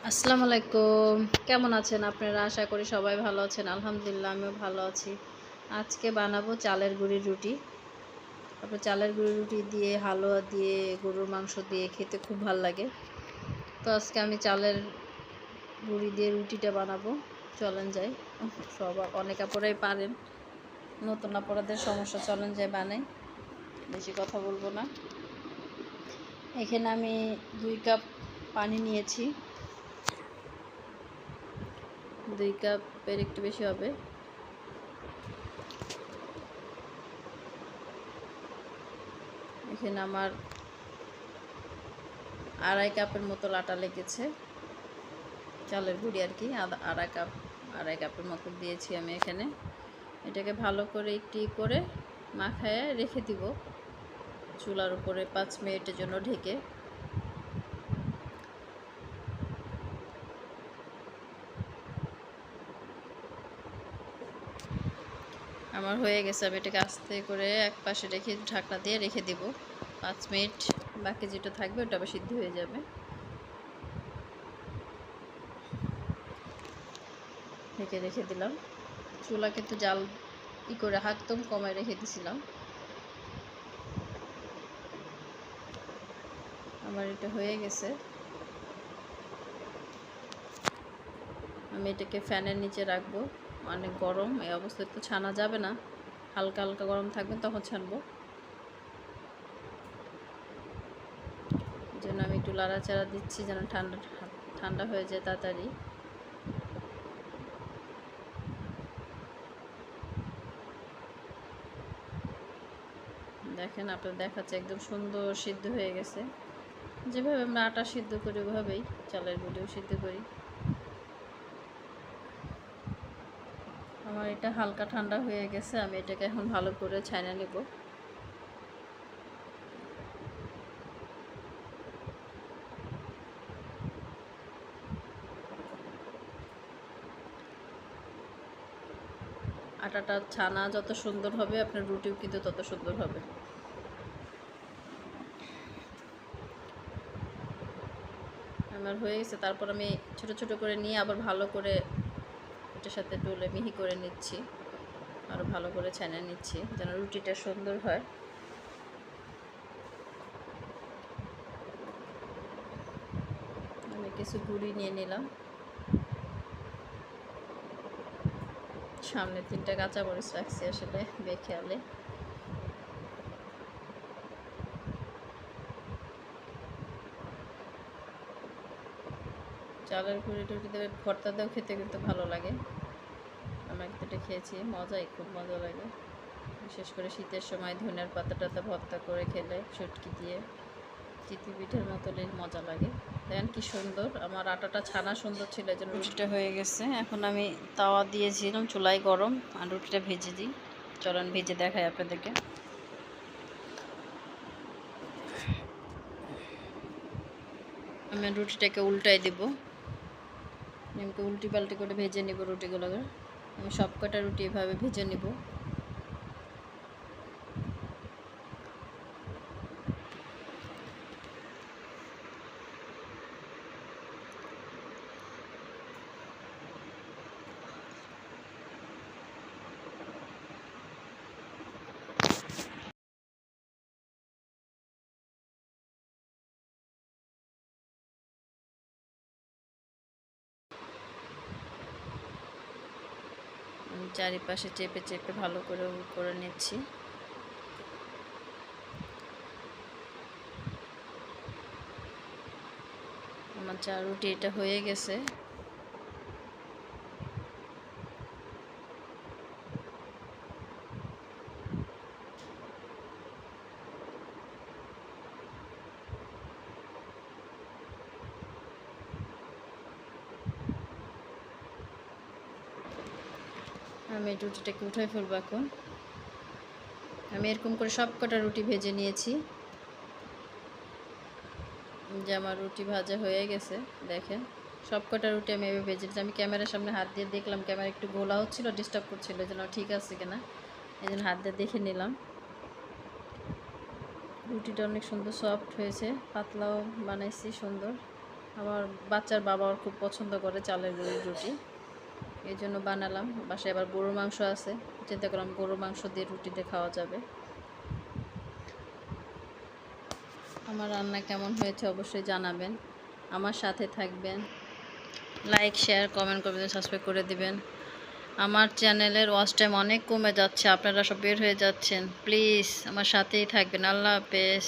আসসালামু আলাইকুম। কেমন আছেন আপনারা? আশা করি সবাই ভালো আছেন। আলহামদুলিল্লাহ আমিও ভালো আছি। আজকে বানাবো চালের গুঁড়ির রুটি। তারপর চালের গুঁড়ির রুটি দিয়ে হালুয়া দিয়ে গরুর মাংস দিয়ে খেতে খুব ভাল লাগে। তো আজকে আমি চালের গুঁড়ি দিয়ে রুটিটা বানাবো। চলেন যাই। অনেক আপুরাই পারেন। নতুন আপুরাদের সমস্যা, চলেন যাই বানাই। বেশি কথা বলবো না। এখানে আমি 2 কাপ পানি নিয়েছি। 2 কাপের একটু বেশি হবে। এখানে আমার 2.5 কাপের মতো আটা লেগেছে, চালের গুঁড়ি আর কি। 2.5 কাপের মতো দিয়েছি আমি এখানে। এটাকে ভালো করে একটু করে মাখায় রেখে দিব চুলার উপরে 5 মিনিটের জন্য ঢেকে। আমার হয়ে গেছে। আমি এটাকে আস্তে করে এক পাশে রেখে ঢাকনা দিয়ে রেখে দিব 5 মিনিট। বাকি যেটা থাকবে ওটা আবার সিদ্ধ হয়ে যাবে। ঢেকে রেখে দিলাম। চুলা কিন্তু জাল করে একদম কমায় রেখে দিছিলাম। আমার এটা হয়ে গেছে। আমি এটাকে ফ্যানের নিচে রাখবো। অনেক গরম, এই অবস্থায় তো ছানা যাবে না। হালকা হালকা গরম থাকবে তখন ছানবো। এই জন্য আমি একটু লাড়াচাড়া দিচ্ছি যেন ঠান্ডা হয়ে যায় তাড়াতাড়ি। দেখেন, আপনার দেখাচ্ছে একদম সুন্দর সিদ্ধ হয়ে গেছে। যেভাবে আমরা আটা সিদ্ধ করি ওভাবেই চালের গুঁড়িও সিদ্ধ করি। আমার এটা হালকা ঠান্ডা হয়ে গেছে। আমি এটাকে এখন ভালো করে ছাইনা নেব। আটাটা ছানা যত সুন্দর হবে আপনার রুটিও কিন্তু তত সুন্দর হবে। আমার হয়ে গেছে। তারপর আমি ছোট ছোট করে নিয়ে আবার ভালো করে এটার সাথে ডলে মিহি করে নিচ্ছি। আরও ভালো করে ছাইনা নিচ্ছি যেন রুটিটা সুন্দর হয়। আমি কিছু গুঁড়ি নিয়ে নিলাম। সামনে 3টা কাঁচামরিচ রাখছি আসলে বেখেয়ালে। চালের গুঁড়ি টুটিতে ভর্তা দিয়েও খেতে কিন্তু ভালো লাগে। আমরা কিন্তু এটা খেয়েছি, খুব মজা লাগে। বিশেষ করে শীতের সময় ধনিয়ার পাতা টাতা ভর্তা করে খেলে শুটকি দিয়ে চিতি পিঠের মতো মজা লাগে। দেখেন কি সুন্দর আমার আটাটা ছানা সুন্দর ছিল, এই জন্য রুটিটা হয়ে গেছে। এখন আমি তাওয়া দিয়েছিলাম চুলায় গরম, আর রুটিটা ভেজে দিই। চলন ভেজে দেখাই আপনাদেরকে। আমি রুটিটাকে উল্টাই দেব। এমনি উল্টি পাল্টি করে ভেজে নেব রুটিগুলোকে। আমি সব কটা রুটি এভাবে ভেজে নেব। আমি চারিপাশে চেপে চেপে ভালো করে করে নিচ্ছি। আমার রুটি এটা হয়ে গেছে। আমি রুটিটাকে উঠাই ফেলবো এখন। আমি এরকম করে সব কটা রুটি ভেজে নিয়েছি। যে আমার রুটি ভাজা হয়ে গেছে দেখেন। সব কটা রুটি আমি এভাবে ভেজে নিয়েছি। আমি ক্যামেরার সামনে হাত দিয়ে দেখলাম, ক্যামেরা একটু গোলা হচ্ছিলো, ডিস্টার্ব করছিলো, এই জন্য ঠিক আছে কিনা এই জন্য হাত দিয়ে দেখে নিলাম। রুটিটা অনেক সুন্দর সফট হয়েছে, পাতলাও বানাইছি সুন্দর। আবার আমার বাচ্চার বাবা ওর খুব পছন্দ করে চালের গুঁড়ির রুটি, এই জন্য বানালাম। বাসায় আবার গরুর মাংস আছে, চিন্তা করলাম গরুর মাংস দিয়ে রুটিতে খাওয়া যাবে। আমার রান্না কেমন হয়েছে অবশ্যই জানাবেন, আমার সাথে থাকবেন, লাইক শেয়ার কমেন্ট করবেন, সাবস্ক্রাইব করে দিবেন। আমার চ্যানেলের ওয়াচ টাইম অনেক কমে যাচ্ছে, আপনারা সব বের হয়ে যাচ্ছেন, প্লিজ আমার সাথেই থাকবেন। আল্লাহ হাফেজ।